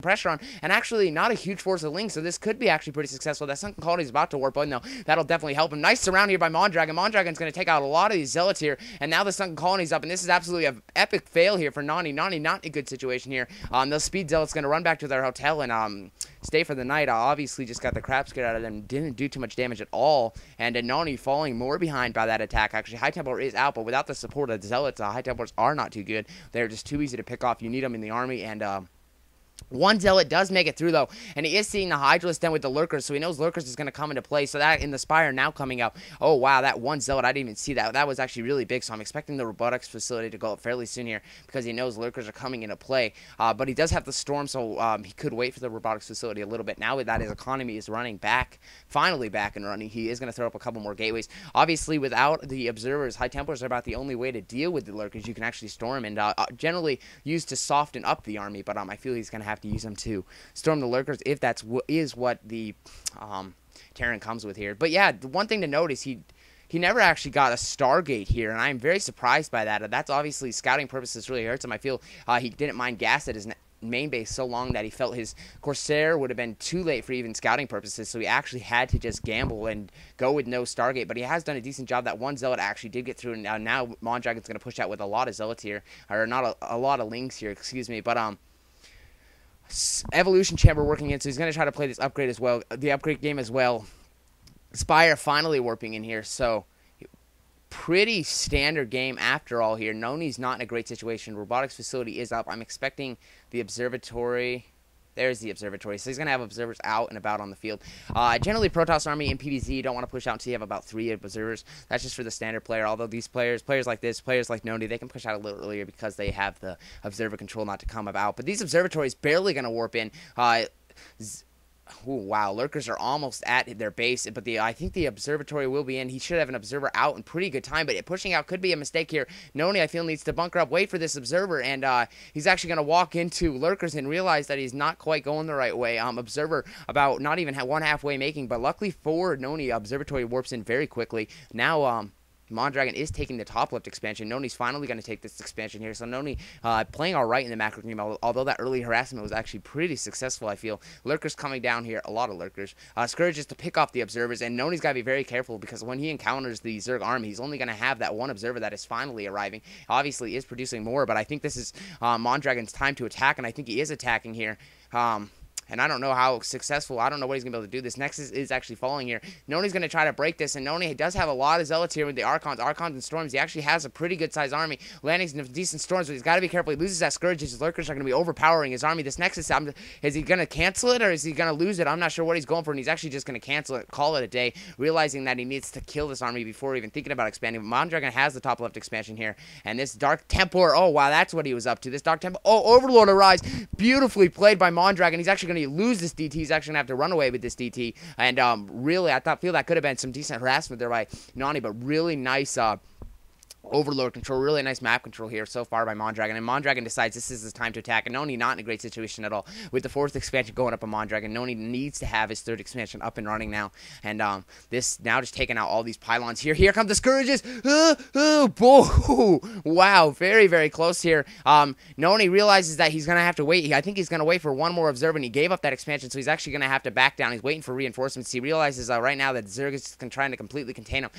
pressure on, and actually not a huge force of link, so this could be actually pretty successful. That Sunken Colony is about to warp in, though. That'll definitely help him. Nice surround here by Mondragon. Mondragon's going to take out a lot of these Zealots here, and now the Sunken Colony's up, and this is absolutely an epic fail here for Nony. Nony not a good situation here. Those Speed Zealots going to run back to their hotel and stay for the night. Obviously just got the crap scared out of them. Didn't do too much damage at all, and Nony falling more behind by that attack. Actually, High Templar is out, but without the support of the Zealots, High Templars are not too good. They're just too easy to pick off. You need them in the army, and one Zealot does make it through, though, and he is seeing the Hydralisk den with the Lurkers, so he knows Lurkers is going to come into play. So that in the Spire now coming out. Oh, wow, that one Zealot, I didn't even see that. That was actually really big, so I'm expecting the robotics facility to go up fairly soon here because he knows Lurkers are coming into play. But he does have the Storm, so he could wait for the robotics facility a little bit. Now that his economy is running back, finally back and running, he is going to throw up a couple more gateways. Obviously, without the Observers, High Templars are about the only way to deal with the Lurkers. You can actually storm and generally use to soften up the army, but I feel he's going to have to use them to storm the Lurkers if that's what the Terran comes with here. But yeah, the one thing to note is he never actually got a Stargate here, and I'm very surprised by that. That's obviously scouting purposes really hurts him. I feel he didn't mind gas at his main base so long that he felt his Corsair would have been too late for even scouting purposes, so he actually had to just gamble and go with no Stargate. But he has done a decent job. That one Zealot actually did get through, and now Mondragon's going to push out with a lot of Zealots here, or not a lot of Lings here, excuse me, but Evolution Chamber working in, so he's going to try to play this upgrade as well, the upgrade game as well. Spire finally warping in here, so pretty standard game after all here. Nony's not in a great situation. Robotics facility is up. I'm expecting the observatory. There's the observatory. So he's going to have observers out and about on the field. Generally, Protoss Army in PvZ, you don't want to push out until you have about 3 observers. That's just for the standard player. Although these players like this, players like Nony, they can push out a little earlier because they have the observer control not to come about. But these observatories barely going to warp in. Ooh, wow, Lurkers are almost at their base, but I think the observatory will be in. He should have an observer out in pretty good time, but pushing out could be a mistake here. Nony, I feel, needs to bunker up, wait for this observer, and he's actually going to walk into Lurkers and realize that he's not quite going the right way. Observer about not even one halfway making, but luckily for Nony, observatory warps in very quickly. Now, Mondragon is taking the top left expansion. Nony's finally going to take this expansion here. So Nony playing all right in the macro game, although that early harassment was actually pretty successful, I feel. Lurkers coming down here, a lot of Lurkers. Scourges to pick off the observers, and Nony's got to be very careful because when he encounters the Zerg army, he's only going to have that one observer that is finally arriving. Obviously, is producing more, but I think this is Mondragon's time to attack, and I think he is attacking here. And I don't know how successful. I don't know what he's going to be able to do. This Nexus is actually falling here. Nony's going to try to break this, and Nony does have a lot of Zealots here with the Archons and Storms. He actually has a pretty good-sized army. Landing some decent Storms, but he's got to be careful. He loses that Scourge. His Lurkers are going to be overpowering his army. This Nexus, is he going to cancel it, or is he going to lose it? I'm not sure what he's going for, and he's actually just going to cancel it, call it a day, realizing that he needs to kill this army before even thinking about expanding. But Mondragon has the top left expansion here, and this Dark Templar, oh, wow, that's what he was up to. This Dark Templar, oh, Overlord arrives. Beautifully played by Mondragon. He's actually going to lose this DT. He's actually going to have to run away with this DT. And really, I feel that could have been some decent harassment there by Nony, but really nice Overlord control, really nice map control here so far by Mondragon, and Mondragon decides this is his time to attack, and Nony not in a great situation at all. With the 4th expansion going up on Mondragon, Nony needs to have his 3rd expansion up and running now, and this now just taking out all these pylons here. Here come the Scourges! Wow, very, very close here. Nony realizes that he's going to have to wait. I think he's going to wait for one more observer, and he gave up that expansion, so he's actually going to have to back down. He's waiting for reinforcements. He realizes right now that Zerg is trying to completely contain him,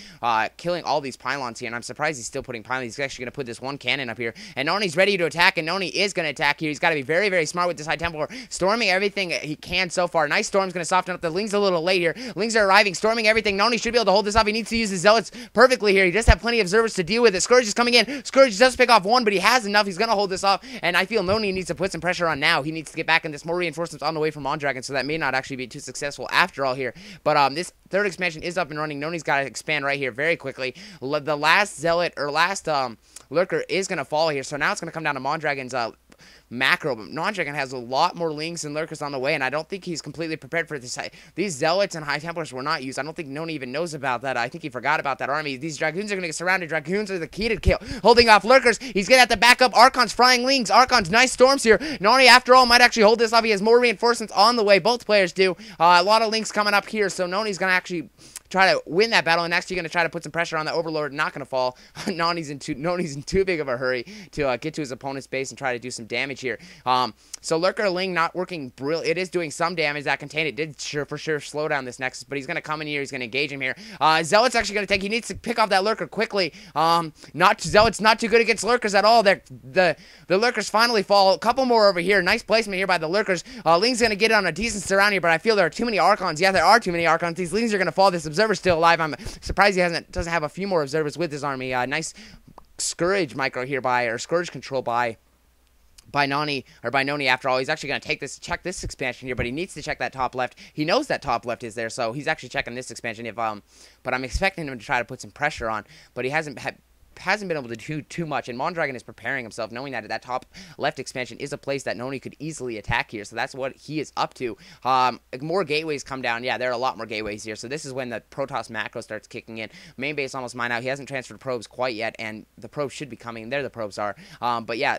killing all these pylons here, and I'm surprised he's still putting pylons. He's actually going to put this one cannon up here, and Nony's ready to attack, and Nony is going to attack here. He's got to be very, very smart with this High Templar, storming everything he can so far. Nice Storm's going to soften up. The Lings a little late here. Lings are arriving, storming everything. Nony should be able to hold this off. He needs to use his Zealots perfectly here. He does have plenty of observers to deal with it. Scourge is coming in. Scourge does pick off one, but he has enough. He's going to hold this off, and I feel Nony needs to put some pressure on now. He needs to get back in this. More reinforcements on the way from Mondragon, so that may not actually be too successful after all here. But this 3rd expansion is up and running. Nony's got to expand right here very quickly. The last Zealot, or last Lurker is going to fall here, so now it's going to come down to Mondragon's macro, but Mondragon has a lot more Lings and Lurkers on the way, and I don't think he's completely prepared for this. These Zealots and High Templars were not used. I don't think Nony even knows about that. I think he forgot about that army. These Dragoons are going to get surrounded. Dragoons are the key to kill. Holding off Lurkers. He's going to have to back up Archons, flying Lings. Archons, nice Storms here. Nony, after all, might actually hold this off. He has more reinforcements on the way. Both players do. A lot of Lings coming up here, so Nony's going to actually try to win that battle, and actually going to try to put some pressure on the Overlord. Not going to fall. Nony's in too big of a hurry to get to his opponent's base and try to do some damage damage here. So Lurker Ling not working brilliant. It is doing some damage. That Contain It did for sure slow down this Nexus, but he's going to come in here. He's going to engage him here. Zealot's actually going to take. He needs to pick off that Lurker quickly. Zealot's not too good against Lurkers at all. The Lurkers finally fall. A couple more over here. Nice placement here by the Lurkers. Ling's going to get it on a decent surround here, but I feel there are too many Archons. Yeah, there are too many Archons. These Lings are going to fall. This Observer's still alive. I'm surprised he doesn't have a few more Observers with his army. Nice Scourge micro here or Scourge control by Nony, or by Nony after all. He's actually going to check this expansion here, but he needs to check that top left. He knows that top left is there, so he's actually checking this expansion. But I'm expecting him to try to put some pressure on, but he hasn't been able to do too much, and Mondragon is preparing himself, knowing that top left expansion is a place that Nony could easily attack here, so that's what he is up to. More gateways come down. Yeah, there are a lot more gateways here, so this is when the Protoss macro starts kicking in. Main base almost mined out. He hasn't transferred probes quite yet, and the probes should be coming. There the probes are. But yeah,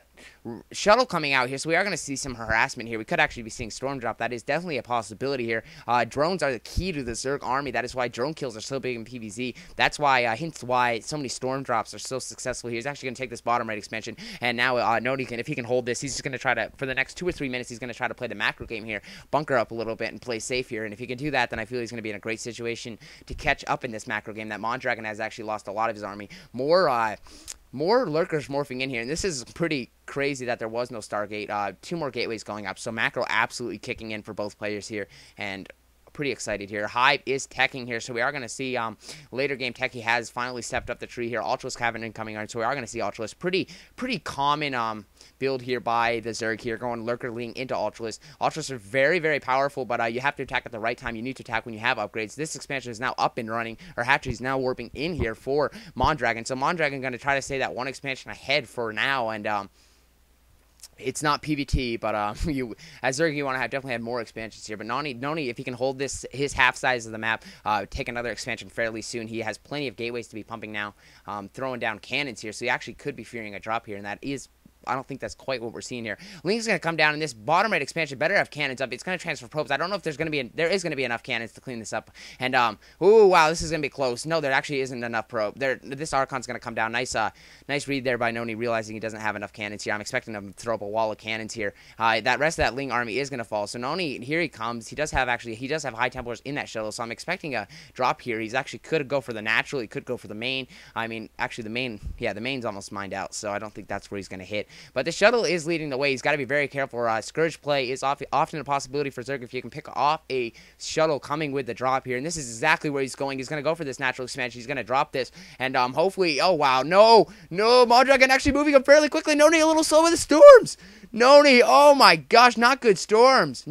shuttle coming out here, so we are going to see some harassment here. We could actually be seeing storm drop. That is definitely a possibility here. Drones are the key to the Zerg army. That is why drone kills are so big in PvZ. That's why, hints why so many storm drops are so successful here. He's actually going to take this bottom right expansion, and now Nony if he can hold this, he's just going to try to, for the next 2 or 3 minutes, he's going to try to play the macro game here, bunker up a little bit and play safe here, and if he can do that, then I feel he's going to be in a great situation to catch up in this macro game. That Mondragon has actually lost a lot of his army. More Lurkers morphing in here, and this is pretty crazy that there was no Stargate. 2 more gateways going up, so macro absolutely kicking in for both players here, and pretty excited here. Hive is teching here, so we are going to see later game Techie has finally stepped up the tree here. Ultralisk Cavern incoming on, so we are going to see Ultralisk. Pretty common build here by the Zerg here, going Lurker Ling into Ultralisk. Ultralisk are very, very powerful, but you have to attack at the right time. You need to attack when you have upgrades. This expansion is now up and running, or Hatchery is now warping in here for Mondragon, so Mondragon going to try to stay that one expansion ahead for now, and it's not PvT, but as Zerg, you want to definitely have more expansions here. But Nony, if he can hold his half size of the map, take another expansion fairly soon. He has plenty of gateways to be pumping now, throwing down cannons here, so he actually could be fearing a drop here, and that is, I don't think that's quite what we're seeing here. Ling's going to come down in this bottom right expansion. Better have cannons up. It's going to transfer probes. I don't know if there is going to be enough cannons to clean this up. And ooh, wow, this is going to be close. No, there actually isn't enough probe. This Archon's going to come down. Nice read there by Nony, realizing he doesn't have enough cannons here. I'm expecting him to throw up a wall of cannons here. That rest of that Ling army is going to fall. So Nony, here he comes. He does have high Templars in that shuttle. So I'm expecting a drop here. He's actually could go for the natural. He could go for the main. I mean, actually the main's almost mined out. So I don't think that's where he's going to hit. But the shuttle is leading the way. He's got to be very careful. Scourge play is often a possibility for Zerg if you can pick off a shuttle coming with the drop here. And this is exactly where he's going. He's going to go for this natural expansion. He's going to drop this. And hopefully, oh wow, no, Mondragon actually moving up fairly quickly. Nony a little slow with the storms. Nony, oh my gosh, not good storms.